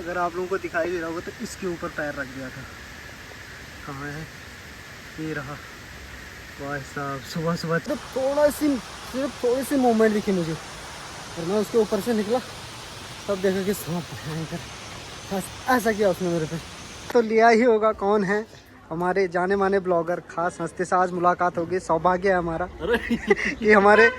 अगर आप लोगों को दिखाई दे रहा होगा तो इसके ऊपर पैर रख दिया था। कहाँ है ये रहा। भाई साहब सुबह सुबह सिर्फ थोड़ी सी मूवमेंट दिखी मुझे और मैं उसके ऊपर से निकला तब देखा कि सांप भयंकर। बस ऐसा किया उसने मेरे पे। तो लिया ही होगा कौन है हमारे जाने माने ब्लॉगर। खास हंसते से आज मुलाकात होगी, सौभाग्य है हमारा कि हमारे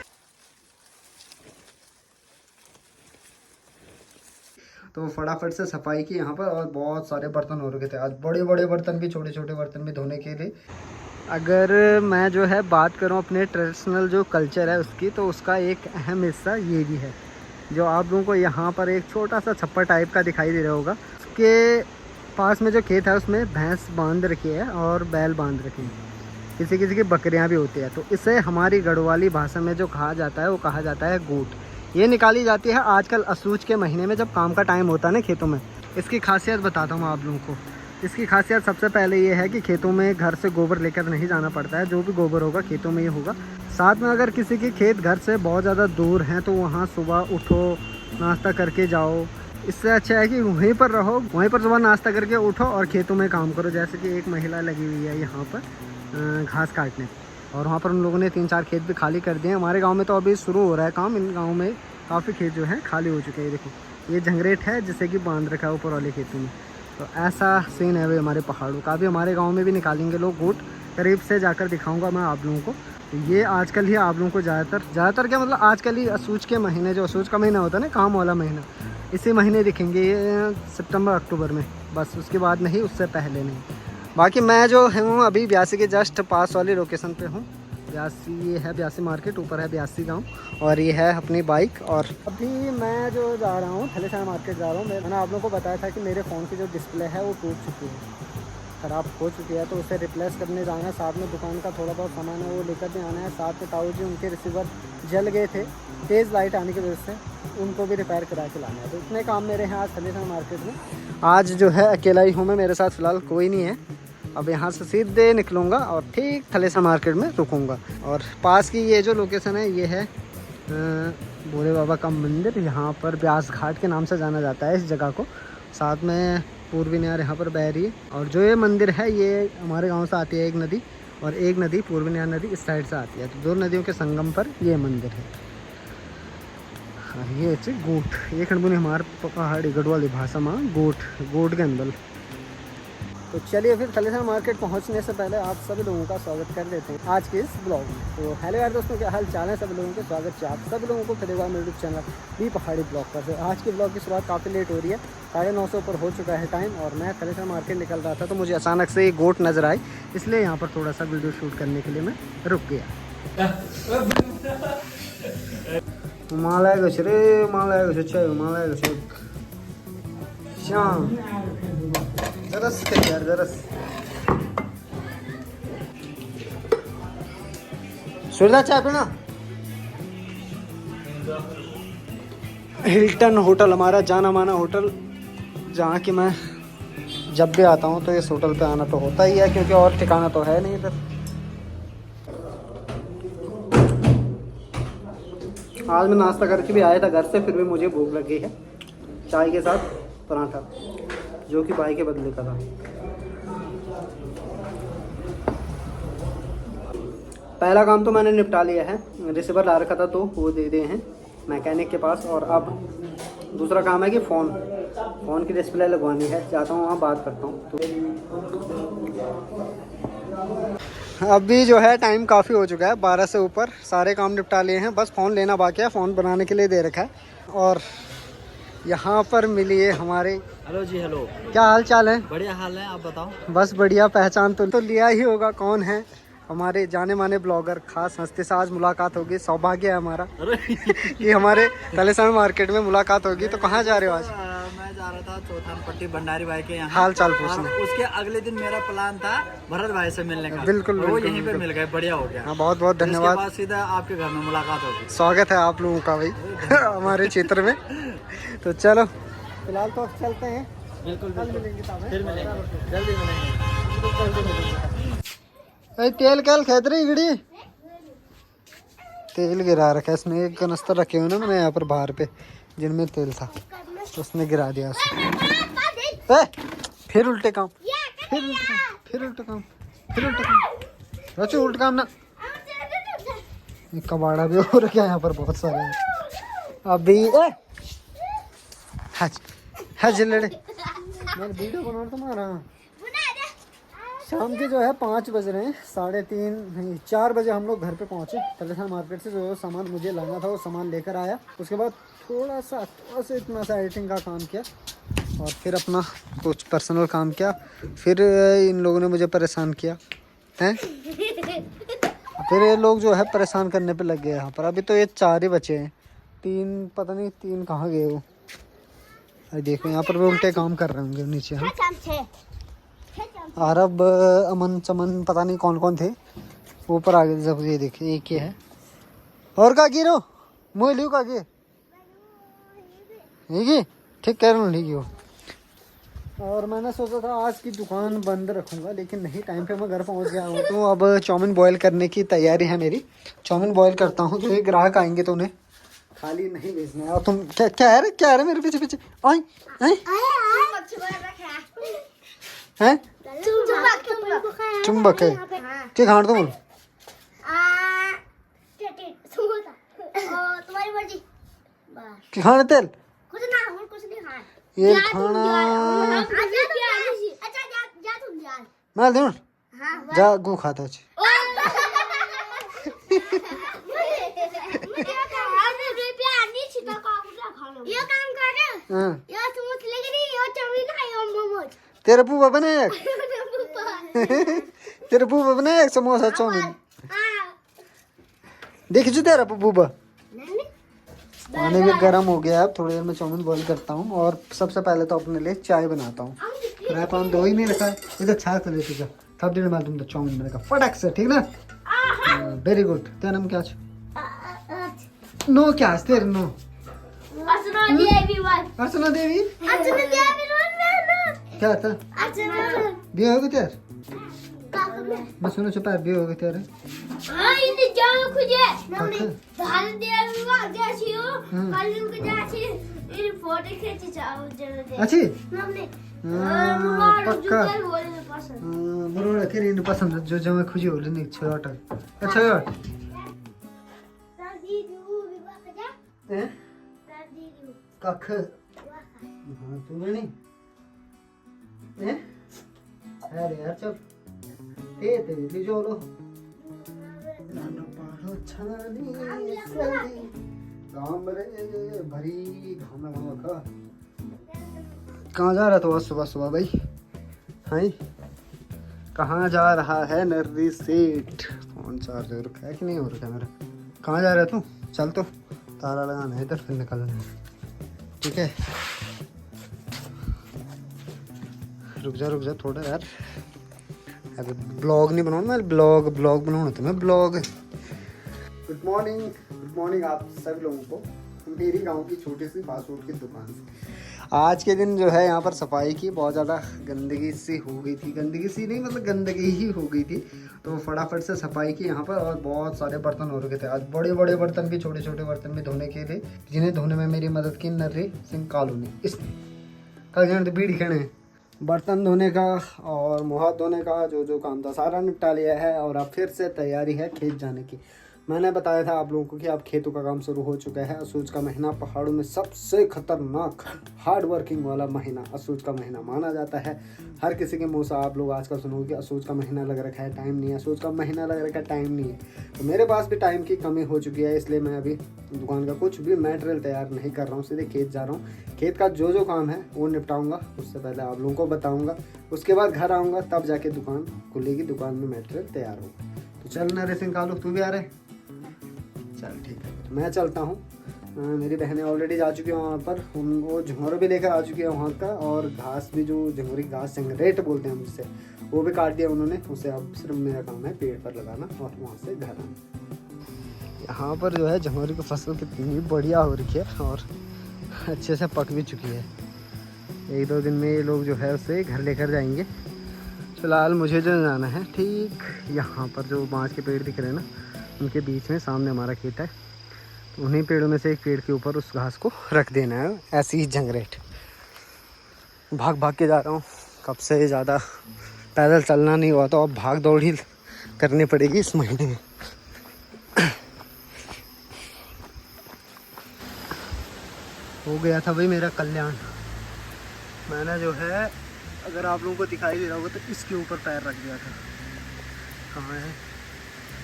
तो फटाफट से सफाई की यहाँ पर। और बहुत सारे बर्तन हो रखे थे आज, बड़े बड़े बर्तन भी छोटे छोटे बर्तन भी धोने के लिए। अगर मैं जो है बात करूँ अपने ट्रेडिशनल जो कल्चर है उसकी, तो उसका एक अहम हिस्सा ये भी है जो आप लोगों को यहाँ पर एक छोटा सा छप्पर टाइप का दिखाई दे रहा होगा। उसके पास में जो खेत है उसमें भैंस बांध रखी है और बैल बांध रखे हैं, किसी किसी की बकरियां भी होती है। तो इसे हमारी गढ़वाली भाषा में जो कहा जाता है वो कहा जाता है गोट। ये निकाली जाती है आजकल असूच के महीने में जब काम का टाइम होता है ना खेतों में। इसकी खासियत बताता हूँ आप लोगों को। इसकी खासियत सबसे पहले ये है कि खेतों में घर से गोबर लेकर नहीं जाना पड़ता है, जो भी गोबर होगा खेतों में ही होगा। साथ में अगर किसी के खेत घर से बहुत ज़्यादा दूर हैं तो वहाँ सुबह उठो, नाश्ता करके जाओ। इससे अच्छा है कि वहीं पर रहो, वहीं पर सुबह नाश्ता करके उठो और खेतों में काम करो। जैसे कि एक महिला लगी हुई है यहाँ पर घास काटने, और वहाँ पर उन लोगों ने 3-4 खेत भी खाली कर दिए। हमारे गांव में तो अभी शुरू हो रहा है काम। इन गांव में काफ़ी खेत जो हैं खाली हो चुके हैं। देखो ये झंगरेट है जिसे कि बांध रखा है ऊपर वाले खेतों में। तो ऐसा सीन है भाई हमारे पहाड़ों का। अभी हमारे गाँव में भी निकालेंगे लोग गोट, करीब से जाकर दिखाऊँगा मैं आप लोगों को। तो ये आजकल ही आप लोगों को ज़्यादातर क्या मतलब आजकल ही असूच के महीने, जो असूच का महीना होता है ना काम वाला महीना, इसी महीने दिखेंगे ये सितंबर अक्टूबर में। बस उसके बाद नहीं, उससे पहले नहीं। बाकी मैं जो हूँ अभी ब्यासी के जस्ट पास वाली लोकेशन पे हूँ। ब्यासी ये है ब्यासी मार्केट, ऊपर है ब्यासी गांव और ये है अपनी बाइक। और अभी मैं जो जा रहा हूँ थलेसाना मार्केट जा रहा हूँ। मैंने आप लोगों को बताया था कि मेरे फ़ोन की जो डिस्प्ले है वो टूट चुकी है, ख़राब हो चुकी है, तो उसे रिप्लेस करने जाना है। साथ में दुकान का थोड़ा बहुत सामान है वो लेकर भी आना है। साथ में ताऊ जी उनके रिसीवर जल गए थे तेज़ लाइट आने की वजह से, उनको भी रिपेयर करा के लाना है। तो इतने काम मेरे हैं आज थलेसाना मार्केट में। आज जो है अकेला ही हूँ मैं, मेरे साथ फ़िलहाल कोई नहीं है। अब यहाँ से सीधे निकलूँगा और ठीक थलेसाना मार्केट में रुकूँगा। और पास की ये जो लोकेशन है ये है भोले बाबा का मंदिर। यहाँ पर ब्यास घाट के नाम से जाना जाता है इस जगह को। साथ में पूर्वी नहर यहाँ पर बह रही है। और जो ये मंदिर है ये हमारे गांव से आती है एक नदी, और एक नदी पूर्वी नहर नदी इस साइड से आती है। तो 2 नदियों के संगम पर ये मंदिर है। ये गोट, ये खंडबुनी हमारे पहाड़ी गढ़वाली भाषा में गोट के अंदर। तो चलिए फिर थलेसाना मार्केट पहुंचने से पहले आप सभी लोगों का स्वागत कर देते हैं आज के इस ब्लॉग में। तो हेलो यार दोस्तों, क्या हाल चाल है सभी लोगों के। स्वागत है आप सभी लोगों को फिर एक बार मेरे यूट्यूब चैनल भी पहाड़ी ब्लॉग पर। से आज के ब्लॉग की शुरुआत काफ़ी लेट हो रही है, 9:30 से ऊपर हो चुका है टाइम। और मैं थलेसाना मार्केट निकल रहा था तो मुझे अचानक से ये गोट नज़र आई, इसलिए यहाँ पर थोड़ा सा वीडियो शूट करने के लिए मैं रुक गया। माला श्याम जरस के यार जरस सूर्या चाय पीना। हिल्टन होटल हमारा जाना माना होटल, जहाँ की मैं जब भी आता हूँ तो इस होटल पे आना तो होता ही है, क्योंकि और ठिकाना तो है नहीं इधर। आज मैं नाश्ता करके भी आया था घर से, फिर भी मुझे भूख लगी है। चाय के साथ पराठा जो कि भाई के बदले का था। पहला काम तो मैंने निपटा लिया है, रिसीवर ला रखा था तो वो दे दिए हैं मैकेनिक के पास। और अब दूसरा काम है कि फ़ोन की डिस्प्ले लगवानी है, जाता हूँ वहाँ बात करता हूँ। तो अभी जो है टाइम काफ़ी हो चुका है, 12 से ऊपर सारे काम निपटा लिए हैं, बस फ़ोन लेना बाकी है। फ़ोन बनाने के लिए दे रखा है। और यहाँ पर मिलिए हमारे। हेलो जी, हेलो, क्या हाल चाल है? बढ़िया हाल है, आप बताओ। बस बढ़िया। पहचान तो लिया ही होगा कौन है हमारे जाने माने ब्लॉगर। खास हंसते से आज मुलाकात होगी, सौभाग्य है हमारा कि हमारे थलेसाना मार्केट में मुलाकात होगी। तो कहाँ जा रहे हो आज? मैं जा रहा था चौथान पट्टी भंडारी भाई के यहाँ हाल चाल पूछने। उसके अगले दिन मेरा प्लान था भरत भाई से मिलने का। बिल्कुल वो यहीं पे मिल गए, बढ़िया हो गया। हाँ, बहुत बहुत धन्यवाद। बाद सीधा आपके घर में मुलाकात होगी। स्वागत है आप लोगों का भाई हमारे क्षेत्र में। तो चलो फिलहाल तो चलते हैं, बिल्कुल कल मिलेंगे, फिर मिलेंगे, जल्दी मिलेंगे। तेल कैल खेत रही गिड़ी, तेल गिरा रखा है इसमें। एक कनस्तर रखे हुए ना मैंने यहाँ पर बाहर पे, जिनमें तेल था, तो उसने गिरा दिया उसे। फिर उल्टे काम, फिर उल्टे काम, फिर उल्टे काम, फिर उल्टे काम। रचो उल्टे काम ना। ये कबाड़ा भी हो रखा है यहाँ पर बहुत सारे अभी। हज लड़े मैं वीडियो बना तुम्हारा। शाम के जो है 5 बज रहे हैं, 3:30 नहीं 4 बजे हम लोग घर पे पहुँचे। तलेसा मार्केट से जो सामान मुझे लाना था वो सामान लेकर आया। उसके बाद थोड़ा सा इतना सा एडिटिंग का काम किया और फिर अपना कुछ पर्सनल काम किया। फिर इन लोगों ने मुझे परेशान किया हैं। फिर ये लोग जो है परेशान करने पे लग गए यहाँ पर। अभी तो ये 4 ही बचे हैं, 3 पता नहीं 3 कहाँ गए वो। अरे देखो यहाँ पर भी उल्टे काम कर रहे होंगे नीचे। हाँ आरब अमन चमन पता नहीं कौन कौन थे ऊपर आ गए। जब ये देखे एक ही है और का गिरो मुँह लियो का गे ठीक कह रहा हूँ ठीक हो। और मैंने सोचा था आज की दुकान बंद रखूँगा, लेकिन नहीं, टाइम पे मैं घर पहुँच गया हूँ। तो अब चाउमीन बॉईल करने की तैयारी है मेरी। चाउमीन बॉईल करता हूँ, जो ये ग्राहक आएंगे तो उन्हें खाली नहीं भेजना है। और तुम क्या है मेरे पीछे पीछे आई हैं चुम्बक है ठीक हाँ तुम तुम्हारी मर्जी खाना तेल कुछ नहीं खाना ये खाना अच्छा जा तुम यार मैं दूँ जा गु खाता है। ये काम कर हाँ ये समोसे लेके नहीं ये चाउमीन खाएगा मोमोज तेरे पुआ बनाया तेरे पुआ बनाया समोसा चाउमीन देख जो तेरा पुआ। पानी भी गर्म हो गया। अब थोड़ी देर में चाउमीन बॉईल करता हूँ और सबसे पहले तो अपने लिए चाय बनाता हूँ। फ्राई पैन दो ही नहीं रखा है इधर छा कर लेते जा थब दिन बाद तुम तो चाउमीन बनेगा फटक से ठीक ना। Very good. तेरा नाम क्या नो क्या तेरे नो अर्चना देवी क्या था भी होगी तेरे मैं सुनो छुपा भी होगी तेरे अच्छी पक्का बरोबर के इन पसंद जो जो मैं खुशी हो लेने छोटा अच्छा यार कख हाँ तू नहीं अरे यार चल ते जोलो घाम रे भरी घाम का कहाँ जा रहा था सुबह सुबह भाई हाँ कहाँ जा रहा है नर्री सेठ। फोन चार्ज हो रखा है कि नहीं हो रखा है मेरा। कहाँ जा रहा है तू चल तो ताला लगाना है इधर फिर निकलना है ठीक है। रुक जा थोड़ा यार अभी ब्लॉग नहीं बनाऊँ मैं ब्लॉग बनाऊँ तो मैं ब्लॉग। गुड मॉर्निंग आप सभी लोगों को मेरी गांव की छोटी सी फास्ट फूड की दुकान से। आज के दिन जो है यहाँ पर सफाई की बहुत ज़्यादा गंदगी सी हो गई थी। गंदगी सी नहीं मतलब गंदगी ही हो गई थी तो फटाफट से सफाई की यहाँ पर। और बहुत सारे बर्तन हो रखे थे आज, बड़े बड़े बर्तन भी छोटे छोटे बर्तन भी धोने के लिए, जिन्हें धोने में मेरी मदद की नर्री सिंह कॉलोनी। इसने कल जान तो बीड़ी खड़े बर्तन धोने का और मुँह हाथ धोने का जो काम था सारा निपटा लिया है। और अब फिर से तैयारी है खेत जाने की। मैंने बताया था आप लोगों को कि अब खेतों का काम शुरू हो चुका है। असूज का महीना पहाड़ों में सबसे खतरनाक हार्ड वर्किंग वाला महीना असूज का महीना माना जाता है। हर किसी के मुंह से आप लोग आजकल सुनोगे कि असूज का महीना लग रखा है टाइम नहीं है, असूज का महीना लग रखा है टाइम नहीं है। तो मेरे पास भी टाइम की कमी हो चुकी है, इसलिए मैं अभी दुकान का कुछ भी मटेरियल तैयार नहीं कर रहा हूँ, सीधे खेत जा रहा हूँ। खेत का जो काम है वो निपटाऊंगा, उससे पहले आप लोगों को बताऊँगा। उसके बाद घर आऊँगा तब जाके दुकान खुलेगी, दुकान में मटेरियल तैयार होगा। तो चल ना रेसिंग कालू तू भी आ रहे चल ठीक है मैं चलता हूँ। मेरी बहनें ऑलरेडी जा चुकी हैं वहाँ पर, वो झुमर भी लेकर आ चुकी है वहाँ का। और घास भी जो झंगोरी घास जंगरेट बोलते हैं मुझसे वो भी काट दिया उन्होंने। उसे अब सिर्फ मेरा काम है पेड़ पर लगाना और वहाँ से घर आना। यहाँ पर जो है झंगोरी की फसल कितनी बढ़िया हो रही है और अच्छे से पक भी चुकी है। 1-2 दिन में ये लोग जो है उसे घर लेकर जाएंगे। फिलहाल मुझे जो जाना है ठीक यहाँ पर जो बाँस के पेड़ दिख रहे हैं ना उनके बीच में सामने हमारा खेत है। तो उन्हीं पेड़ों में से एक पेड़ के ऊपर उस घास को रख देना है ऐसी ही जंगरेट। भाग भाग के जा रहा हूँ। कब से ज़्यादा पैदल चलना नहीं हुआ, तो अब भाग दौड़ ही करनी पड़ेगी इस महीने में। हो गया था भाई मेरा कल्याण। मैंने जो है, अगर आप लोगों को दिखाई दे रहा होगा, तो इसके ऊपर पैर रख दिया था। कहाँ है?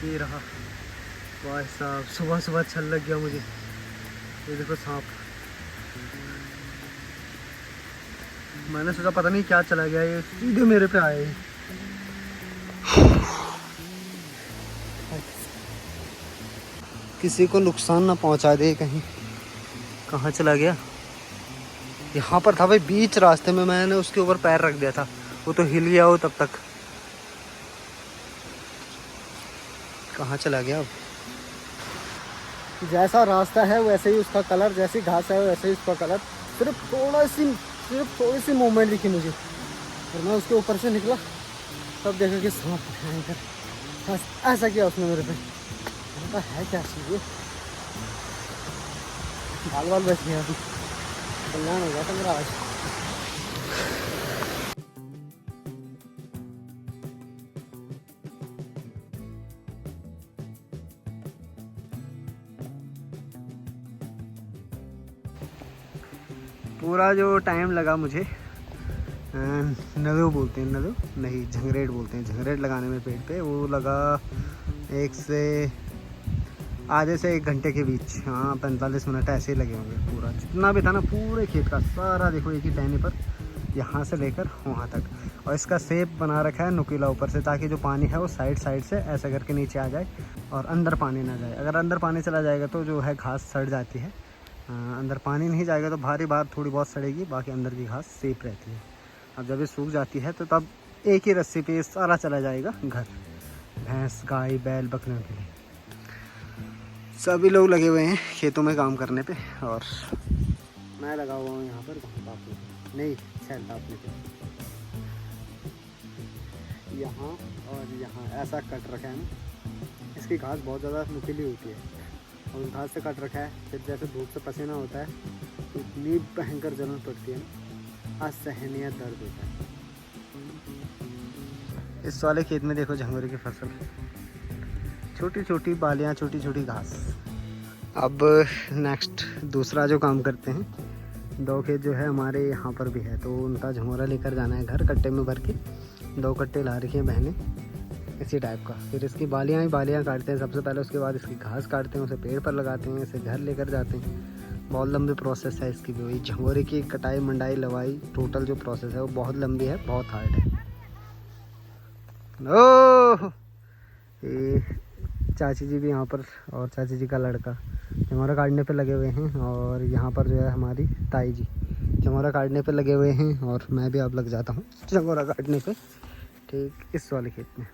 ये रहा। भाई साहब, सुबह सुबह छल लग गया मुझे। ये देखो सांप। मैंने सोचा पता नहीं क्या चला गया, ये सीधे मेरे पे आए। किसी को नुकसान ना पहुंचा दे कहीं। कहाँ चला गया? यहाँ पर था भाई, बीच रास्ते में मैंने उसके ऊपर पैर रख दिया था। वो तो हिल गया हो तब तक। कहाँ चला गया अब? जैसा रास्ता है वैसे ही उसका कलर, जैसी घास है वैसे ही उसका कलर। सिर्फ थोड़ी सी मूवमेंट दिखी मुझे, और मैं उसके ऊपर से निकला, तब देखा कि सांप भयंकर। बस ऐसा किया उसने मेरे पे। मैंने कहा है क्या चीज़ ये? बाल बाल बच गया। अभी कल्याण हो गया था मेरा आज। पूरा जो टाइम लगा मुझे, नदो बोलते हैं, नदो नहीं झंगरेट बोलते हैं, झंगरेट लगाने में पेड़ पे, वो लगा 1 से आधे से 1 घंटे के बीच। हाँ 45 मिनट ऐसे ही लगे होंगे। पूरा जितना भी था ना, पूरे खेत का सारा देखो एक ही टहनी पर, यहाँ से लेकर वहाँ तक। और इसका शेप बना रखा है नुकीला ऊपर से, ताकि जो पानी है वो साइड साइड से ऐसा करके नीचे आ जाए और अंदर पानी ना जाए। अगर अंदर पानी चला जाएगा तो जो है घास सड़ जाती है। अंदर पानी नहीं जाएगा तो भारी बार थोड़ी बहुत सड़ेगी, बाकी अंदर की घास सेफ रहती है। अब जब ये सूख जाती है तो तब एक ही रस्सी पे सारा चला जाएगा घर। भैंस, गाय, बैल, बकरियों के लिए सभी लोग लगे हुए हैं खेतों में काम करने पे, और मैं लगा हुआ हूँ यहाँ पर नहीं छल तापने पे। यहाँ और यहाँ ऐसा कट रखा है ना, इसकी घास बहुत ज़्यादा नुकीली होती है, और उस घास से कट रखा है। फिर जैसे धूप से पसीना होता है तो इतनी भयंकर जलन पड़ती है ना, असहनीय दर्द होता है। इस वाले खेत में देखो झंगोरे की फसल, छोटी छोटी बालियाँ, छोटी छोटी घास। अब नेक्स्ट दूसरा जो काम करते हैं, 2 खेत जो है हमारे यहाँ पर भी है, तो उनका झंगोरा लेकर जाना है घर, कट्टे में भर के। 2 कट्टे ला रखी हैं बहनें इसी टाइप का। फिर इसकी बालियाँ ही बालियाँ काटते हैं सबसे पहले, उसके बाद इसकी घास काटते हैं, उसे पेड़ पर लगाते हैं, इसे घर लेकर जाते हैं। बहुत लंबी प्रोसेस है इसकी भी। वही झंगोरे की कटाई, मंडाई, लवाई, टोटल जो प्रोसेस है वो बहुत लंबी है, बहुत हार्ड है। ओह, ये चाची जी भी यहाँ पर, और चाची जी का लड़का झंगोरा काटने पे लगे हुए हैं, और यहाँ पर जो है हमारी ताई जी झंगोरा काटने पे लगे हुए हैं, और मैं भी अब लग जाता हूँ झंगोरा काटने पे, ठीक इस वाले खेत में।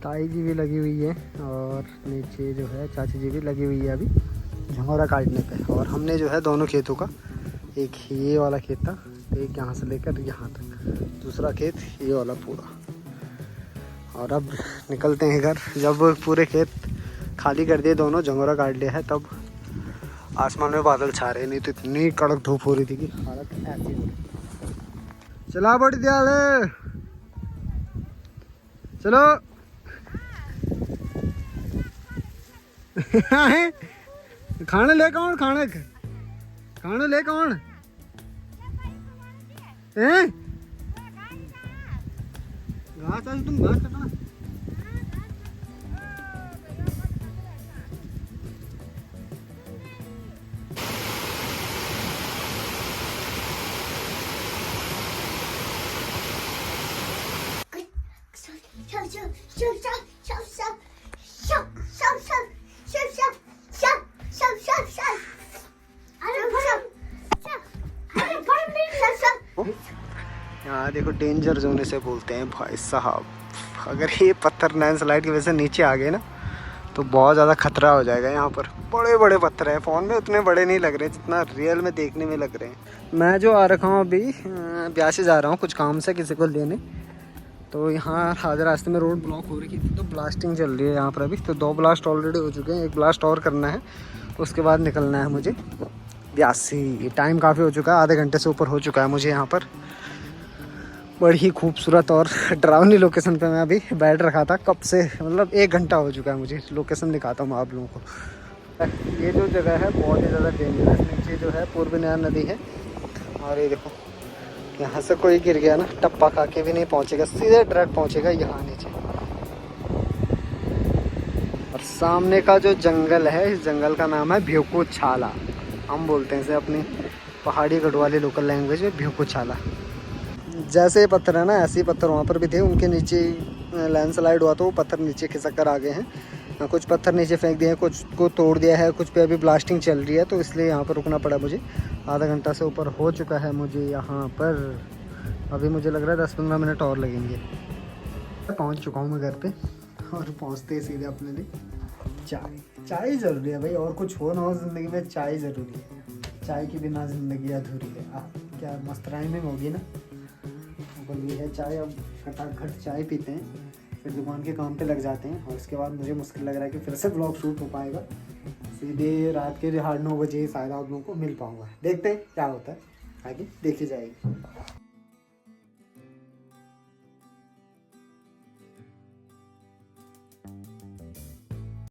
ताई जी भी लगी हुई है, और नीचे जो है चाची जी भी लगी हुई है अभी झंगोरा काटने पे। और हमने जो है दोनों खेतों का, एक ये वाला खेत था, एक यहाँ से लेकर यहाँ तक, दूसरा खेत ये वाला पूरा। और अब निकलते हैं घर। जब पूरे खेत खाली कर दिए, दोनों झंगोरा काट लिया है, तब आसमान में बादल छा रहे, नहीं तो इतनी कड़क धूप हो रही थी कि हालत ऐसी हो रही। चला बड़ी दयाल, चलो। खाने ले कौन, खाने ले कौन हैं? घास आज तुम घास कटना। यहाँ देखो डेंजर जोन से बोलते हैं भाई साहब। अगर ये पत्थर लैंडस्लाइड की वजह से नीचे आ गए ना तो बहुत ज़्यादा खतरा हो जाएगा। यहाँ पर बड़े बड़े पत्थर हैं, फ़ोन में उतने बड़े नहीं लग रहे जितना रियल में देखने में लग रहे हैं। मैं जो आ रखा हूँ अभी ब्यास से जा रहा हूँ कुछ काम से किसी को लेने, तो यहाँ आधे रास्ते में रोड ब्लॉक हो रही थी तो ब्लास्टिंग चल रही है यहाँ पर अभी। तो 2 ब्लास्ट ऑलरेडी हो चुके हैं, 1 ब्लास्ट और करना है, उसके बाद निकलना है मुझे ब्यासी। टाइम काफ़ी हो चुका है, आधे घंटे से ऊपर हो चुका है मुझे यहाँ पर। बड़ी ही खूबसूरत और डरावनी लोकेशन पे मैं अभी बैठ रखा था कब से, मतलब 1 घंटा हो चुका है। मुझे लोकेशन दिखाता हूँ आप लोगों को। ये जो जगह है बहुत ही ज़्यादा डेंजरस, नीचे जो है पूर्वी नयार नदी है। और ये देखो यहाँ से कोई गिर गया ना टप्पा खा के भी नहीं पहुँचेगा, सीधे डायरेक्ट पहुँचेगा यहाँ नीचे। और सामने का जो जंगल है, इस जंगल का नाम है भ्यूकू छाला। हम बोलते हैं इसे अपनी पहाड़ी गढ़वाली लोकल लैंग्वेज में भ्यूकू छाला। जैसे ये पत्थर है ना ऐसे ही पत्थर वहाँ पर भी थे, उनके नीचे लैंडस्लाइड हुआ तो वो पत्थर नीचे खिसक कर आ गए हैं। कुछ पत्थर नीचे फेंक दिए हैं, कुछ को तोड़ दिया है, कुछ पे अभी ब्लास्टिंग चल रही है, तो इसलिए यहाँ पर रुकना पड़ा मुझे। आधा घंटा से ऊपर हो चुका है मुझे यहाँ पर। अभी मुझे लग रहा है 10-15 मिनट और लगेंगे। पहुँच चुका हूँ मैं घर पर, और पहुँचते ही सीधे अपने लिए चाय ज़रूरी है भाई। और कुछ हो ना हो ज़िंदगी में, चाय ज़रूरी है। चाय के बिना ज़िंदगी अधूरी है। क्या मस्त राइमिंग होगी ना। बोलिए है चाय, अब खटाखट चाय पीते हैं, फिर दुकान के काम पे लग जाते हैं। और उसके बाद मुझे मुश्किल लग रहा है कि फिर से ब्लॉग शूट हो पाएगा। सीधे रात के 9:30 बजे शायद आप लोगों को मिल पाऊँगा। देखते हैं क्या होता है, आगे देखी जाएगी।